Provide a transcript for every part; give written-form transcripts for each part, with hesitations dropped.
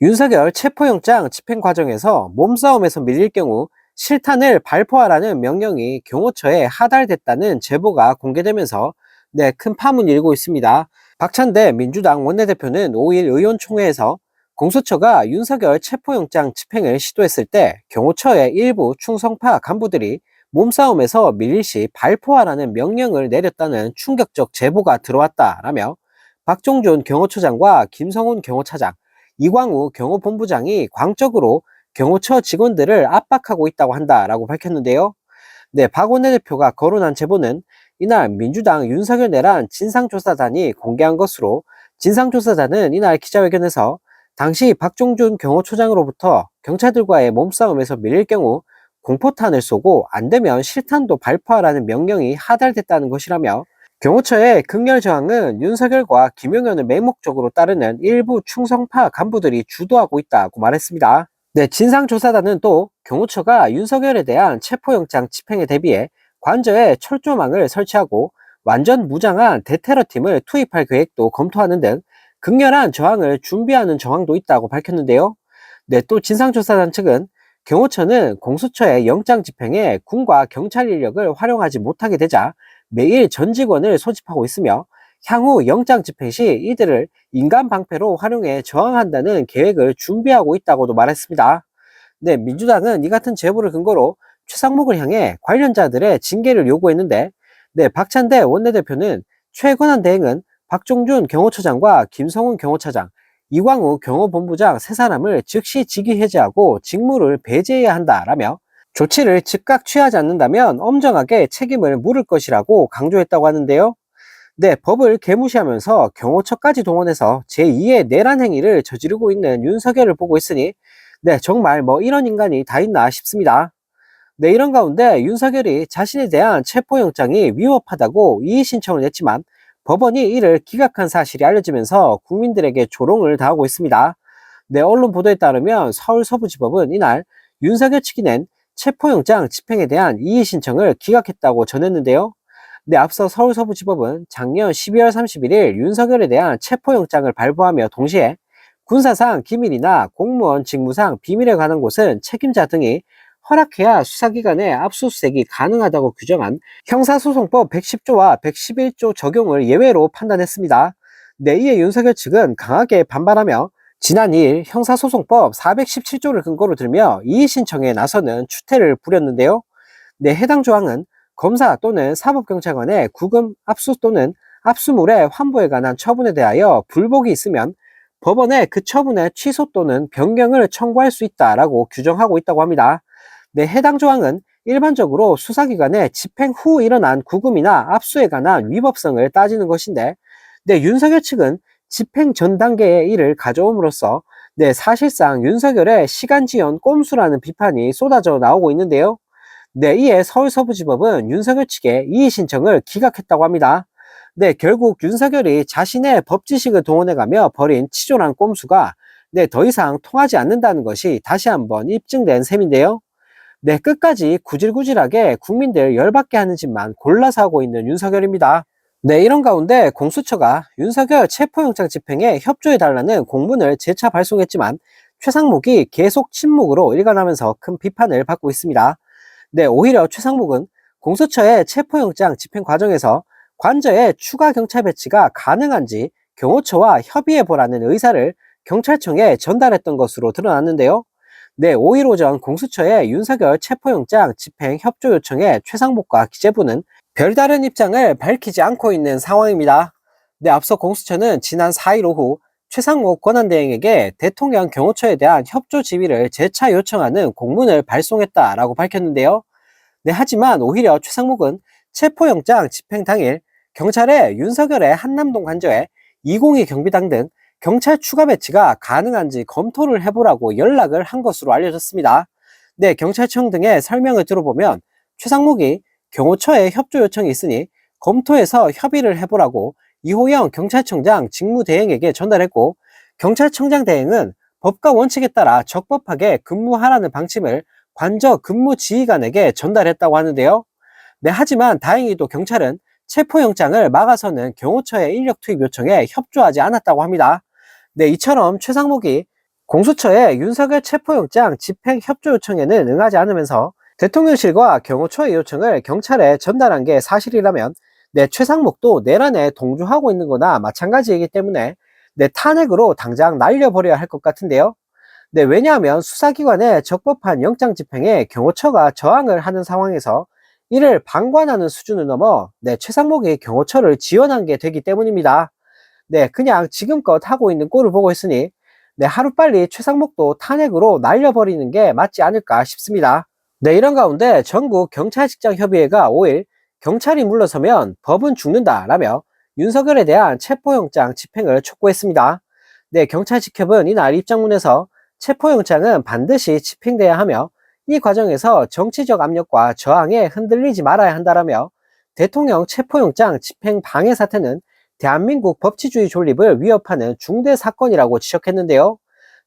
윤석열 체포영장 집행 과정에서 몸싸움에서 밀릴 경우 실탄을 발포하라는 명령이 경호처에 하달됐다는 제보가 공개되면서 큰 파문이 일고 있습니다. 박찬대 민주당 원내대표는 5일 의원총회에서 공수처가 윤석열 체포영장 집행을 시도했을 때 경호처의 일부 충성파 간부들이 몸싸움에서 밀릴 시 발포하라는 명령을 내렸다는 충격적 제보가 들어왔다라며 박종준 경호처장과 김성훈 경호차장, 이광우 경호본부장이 광적으로 경호처 직원들을 압박하고 있다고 한다라고 밝혔는데요. 박 원내대표가 거론한 제보는 이날 민주당 윤석열 내란 진상조사단이 공개한 것으로, 진상조사단은 이날 기자회견에서 당시 박종준 경호처장으로부터 경찰들과의 몸싸움에서 밀릴 경우 공포탄을 쏘고 안되면 실탄도 발포하라는 명령이 하달됐다는 것이라며, 경호처의 극렬 저항은 윤석열과 김용현을 맹목적으로 따르는 일부 충성파 간부들이 주도하고 있다고 말했습니다. 진상조사단은 또 경호처가 윤석열에 대한 체포영장 집행에 대비해 관저에 철조망을 설치하고 완전 무장한 대테러팀을 투입할 계획도 검토하는 등 극렬한 저항을 준비하는 정황도 있다고 밝혔는데요. 또 진상조사단 측은 경호처는 공수처의 영장 집행에 군과 경찰 인력을 활용하지 못하게 되자 매일 전 직원을 소집하고 있으며 향후 영장 집행 시 이들을 인간 방패로 활용해 저항한다는 계획을 준비하고 있다고도 말했습니다. 민주당은 이 같은 제보를 근거로 최상목을 향해 관련자들의 징계를 요구했는데, 박찬대 원내대표는 최권한 대행은 박종준 경호처장과 김성훈 경호차장, 이광우 경호본부장 세 사람을 즉시 직위 해제하고 직무를 배제해야 한다라며 조치를 즉각 취하지 않는다면 엄정하게 책임을 물을 것이라고 강조했다고 하는데요. 법을 개무시하면서 경호처까지 동원해서 제2의 내란 행위를 저지르고 있는 윤석열을 보고 있으니 정말 이런 인간이 다 있나 싶습니다. 이런 가운데 윤석열이 자신에 대한 체포영장이 위법하다고 이의 신청을 냈지만 법원이 이를 기각한 사실이 알려지면서 국민들에게 조롱을 당하고 있습니다. 언론 보도에 따르면 서울서부지법은 이날 윤석열 측이 낸 체포영장 집행에 대한 이의 신청을 기각했다고 전했는데요. 앞서 서울서부지법은 작년 12월 31일 윤석열에 대한 체포영장을 발부하며 동시에 군사상 기밀이나 공무원 직무상 비밀에 관한 곳은 책임자 등이 허락해야 수사기관의 압수수색이 가능하다고 규정한 형사소송법 110조와 111조 적용을 예외로 판단했습니다. 이에 윤석열 측은 강하게 반발하며 지난 2일 형사소송법 417조를 근거로 들며 이의 신청에 나서는 추태를 부렸는데요. 해당 조항은 검사 또는 사법경찰관의 구금 압수 또는 압수물의 환부에 관한 처분에 대하여 불복이 있으면 법원에 그 처분의 취소 또는 변경을 청구할 수 있다라고 규정하고 있다고 합니다. 해당 조항은 일반적으로 수사기관의 집행 후 일어난 구금이나 압수에 관한 위법성을 따지는 것인데, 윤석열 측은 집행 전 단계의 일을 가져옴으로써 사실상 윤석열의 시간지연 꼼수라는 비판이 쏟아져 나오고 있는데요. 이에 서울서부지법은 윤석열 측의 이의 신청을 기각했다고 합니다. 결국 윤석열이 자신의 법지식을 동원해가며 벌인 치졸한 꼼수가 더 이상 통하지 않는다는 것이 다시 한번 입증된 셈인데요. 끝까지 구질구질하게 국민들 열받게 하는 짓만 골라서 하고 있는 윤석열입니다. 이런 가운데 공수처가 윤석열 체포영장 집행에 협조해달라는 공문을 재차 발송했지만 최상목이 계속 침묵으로 일관하면서 큰 비판을 받고 있습니다. 오히려 최상목은 공수처의 체포영장 집행 과정에서 관저에 추가 경찰 배치가 가능한지 경호처와 협의해보라는 의사를 경찰청에 전달했던 것으로 드러났는데요. 5일 오전 공수처의 윤석열 체포영장 집행 협조 요청에 최상목과 기재부는 별다른 입장을 밝히지 않고 있는 상황입니다. 앞서 공수처는 지난 4일 오후 최상목 권한대행에게 대통령 경호처에 대한 협조 지휘를 재차 요청하는 공문을 발송했다라고 밝혔는데요. 하지만 오히려 최상목은 체포영장 집행 당일 경찰의 윤석열의 한남동 관저에 202 경비당 등 경찰 추가 배치가 가능한지 검토를 해보라고 연락을 한 것으로 알려졌습니다. 경찰청 등의 설명을 들어보면 최상목이 경호처에 협조 요청이 있으니 검토해서 협의를 해보라고 이호영 경찰청장 직무대행에게 전달했고, 경찰청장 대행은 법과 원칙에 따라 적법하게 근무하라는 방침을 관저 근무지휘관에게 전달했다고 하는데요. 하지만 다행히도 경찰은 체포영장을 막아서는 경호처의 인력 투입 요청에 협조하지 않았다고 합니다. 이처럼 최상목이 공수처의 윤석열 체포영장 집행 협조 요청에는 응하지 않으면서 대통령실과 경호처의 요청을 경찰에 전달한 게 사실이라면 내 최상목도 내란에 동조하고 있는 거나 마찬가지이기 때문에 내 탄핵으로 당장 날려버려야 할 것 같은데요. 네, 왜냐하면 수사기관의 적법한 영장 집행에 경호처가 저항을 하는 상황에서 이를 방관하는 수준을 넘어 네, 최상목이 경호처를 지원한 게 되기 때문입니다. 네, 그냥 지금껏 하고 있는 꼴을 보고 있으니 네, 하루빨리 최상목도 탄핵으로 날려버리는 게 맞지 않을까 싶습니다. 네, 이런 가운데 전국경찰직장협의회가 5일 경찰이 물러서면 법은 죽는다라며 윤석열에 대한 체포영장 집행을 촉구했습니다. 네, 경찰직협은 이날 입장문에서 체포영장은 반드시 집행돼야 하며 이 과정에서 정치적 압력과 저항에 흔들리지 말아야 한다라며 대통령 체포영장 집행 방해 사태는 대한민국 법치주의 존립을 위협하는 중대 사건이라고 지적했는데요.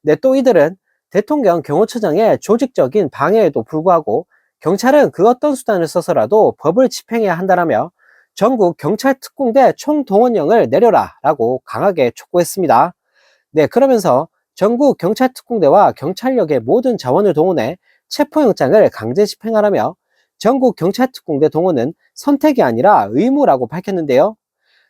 네, 또 이들은 대통령 경호처장의 조직적인 방해에도 불구하고 경찰은 그 어떤 수단을 써서라도 법을 집행해야 한다라며 전국 경찰특공대 총동원령을 내려라 라고 강하게 촉구했습니다. 네, 그러면서 전국 경찰특공대와 경찰력의 모든 자원을 동원해 체포영장을 강제 집행하라며 전국 경찰특공대 동원은 선택이 아니라 의무라고 밝혔는데요.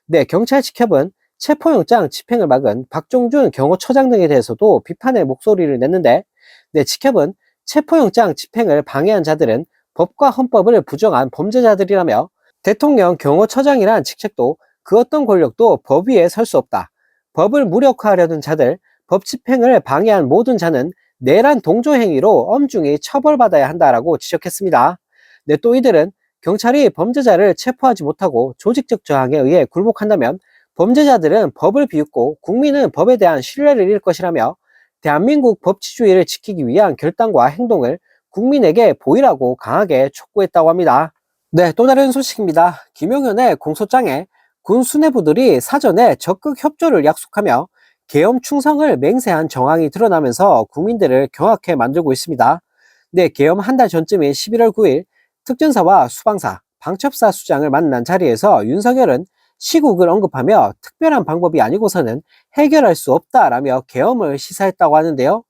네, 경찰직협은 체포영장 집행을 막은 박종준 경호처장 등에 대해서도 비판의 목소리를 냈는데, 네, 직협은 체포영장 집행을 방해한 자들은 법과 헌법을 부정한 범죄자들이라며 대통령 경호처장이란 직책도 그 어떤 권력도 법 위에 설 수 없다. 법을 무력화하려는 자들, 법 집행을 방해한 모든 자는 내란 동조 행위로 엄중히 처벌받아야 한다라고 지적했습니다. 네, 또 이들은 경찰이 범죄자를 체포하지 못하고 조직적 저항에 의해 굴복한다면 범죄자들은 법을 비웃고 국민은 법에 대한 신뢰를 잃을 것이라며 대한민국 법치주의를 지키기 위한 결단과 행동을 국민에게 보이라고 강하게 촉구했다고 합니다. 네, 또 다른 소식입니다. 김용현의 공소장에 군 수뇌부들이 사전에 적극 협조를 약속하며 계엄 충성을 맹세한 정황이 드러나면서 국민들을 경악해 만들고 있습니다. 네, 계엄 한 달 전쯤인 11월 9일 특전사와 수방사, 방첩사 수장을 만난 자리에서 윤석열은 시국을 언급하며 특별한 방법이 아니고서는 해결할 수 없다라며 계엄을 시사했다고 하는데요.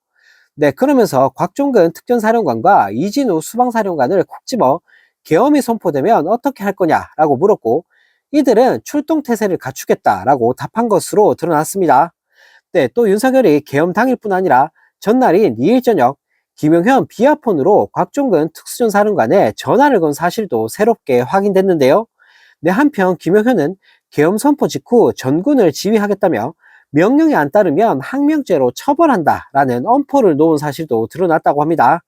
네, 그러면서 곽종근 특전사령관과 이진우 수방사령관을 콕 집어 계엄이 선포되면 어떻게 할 거냐라고 물었고 이들은 출동태세를 갖추겠다라고 답한 것으로 드러났습니다. 네, 또 윤석열이 계엄 당일뿐 아니라 전날인 2일 저녁 김용현 비아폰으로 곽종근 특수전사령관에 전화를 건 사실도 새롭게 확인됐는데요. 네, 한편 김용현은 계엄 선포 직후 전군을 지휘하겠다며 명령에 안 따르면 항명죄로 처벌한다라는 엄포를 놓은 사실도 드러났다고 합니다.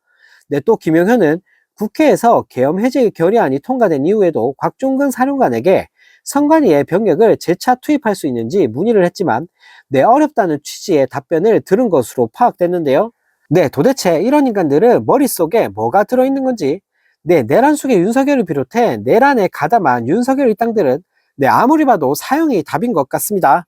네, 또 김용현은 국회에서 계엄 해제 결의안이 통과된 이후에도 곽종근 사령관에게 선관위의 병력을 재차 투입할 수 있는지 문의를 했지만 네, 어렵다는 취지의 답변을 들은 것으로 파악됐는데요. 네, 도대체 이런 인간들은 머릿속에 뭐가 들어있는 건지, 네, 내란 속의 윤석열을 비롯해 내란에 가담한 윤석열 일당들은 네, 아무리 봐도 사형이 답인 것 같습니다.